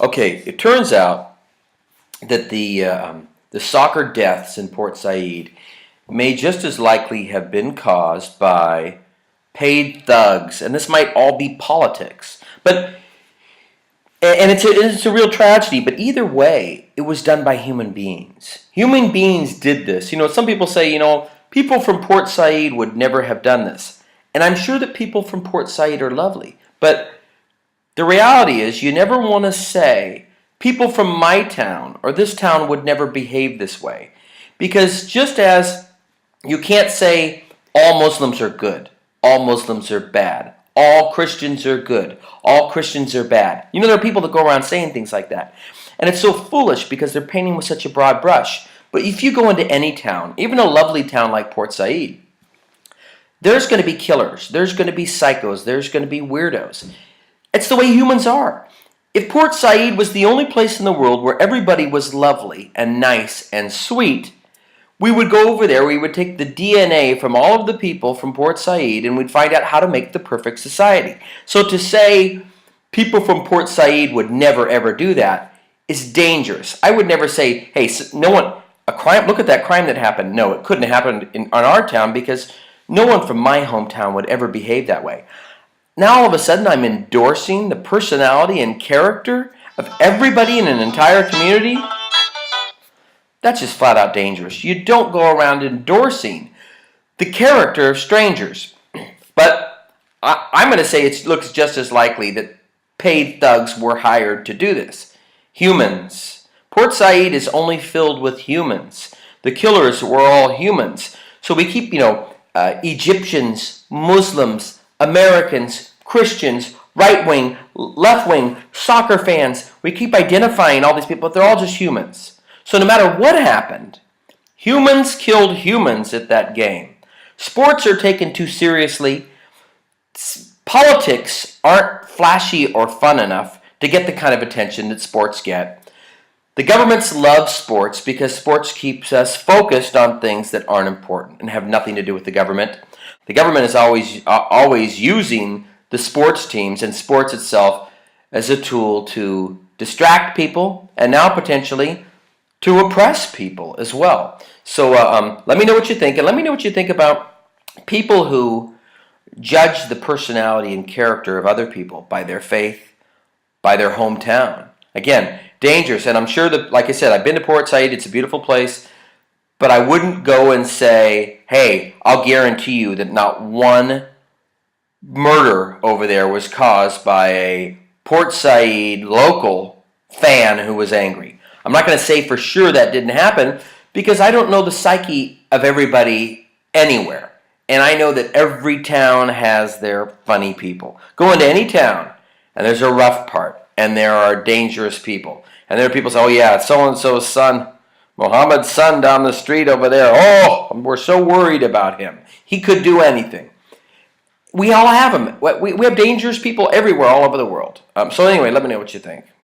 Okay, it turns out that the soccer deaths in Port Said may just as likely have been caused by paid thugs, and this might all be politics. But and it's a real tragedy. But either way, it was done by human beings. Human beings did this. Some people say people from Port Said would never have done this, and I'm sure that people from Port Said are lovely, but the reality is, you never want to say, people from my town or this town would never behave this way. Because just as you can't say all Muslims are good, all Muslims are bad, all Christians are good, all Christians are bad. There are people that go around saying things like that. And it's so foolish because they're painting with such a broad brush. But if you go into any town, even a lovely town like Port Said, there's going to be killers, there's going to be psychos, there's going to be weirdos. It's the way humans are. If Port Said was the only place in the world where everybody was lovely and nice and sweet, we would go over there, we would take the DNA from all of the people from Port Said, and we'd find out how to make the perfect society. So to say people from Port Said would never ever do that is dangerous. I would never say, hey, look at that crime that happened. No, it couldn't have happened in our town because no one from my hometown would ever behave that way. Now all of a sudden I'm endorsing the personality and character of everybody in an entire community? That's just flat out dangerous. You don't go around endorsing the character of strangers. But I'm going to say it looks just as likely that paid thugs were hired to do this. Humans. Port Said is only filled with humans. The killers were all humans. So we keep, Egyptians, Muslims, Americans, Christians, right-wing, left-wing, soccer fans. We keep identifying all these people, but they're all just humans. So no matter what happened, humans killed humans at that game. Sports are taken too seriously. Politics aren't flashy or fun enough to get the kind of attention that sports get. The governments love sports because sports keeps us focused on things that aren't important and have nothing to do with the government. The government is always using the sports teams and sports itself as a tool to distract people and now potentially to oppress people as well. So let me know what you think, and let me know what you think about people who judge the personality and character of other people by their faith, by their hometown. Again, dangerous, and I'm sure that, like I said, I've been to Port Said, it's a beautiful place, but I wouldn't go and say, hey, I'll guarantee you that not one murder over there was caused by a Port Said local fan who was angry. I'm not going to say for sure that didn't happen because I don't know the psyche of everybody anywhere. And I know that every town has their funny people. Go into any town and there's a rough part and there are dangerous people. And there are people who say, oh yeah, so-and-so's son, Mohammed's son down the street over there. Oh, we're so worried about him. He could do anything. We all have them. We have dangerous people everywhere, all over the world. So anyway, let me know what you think.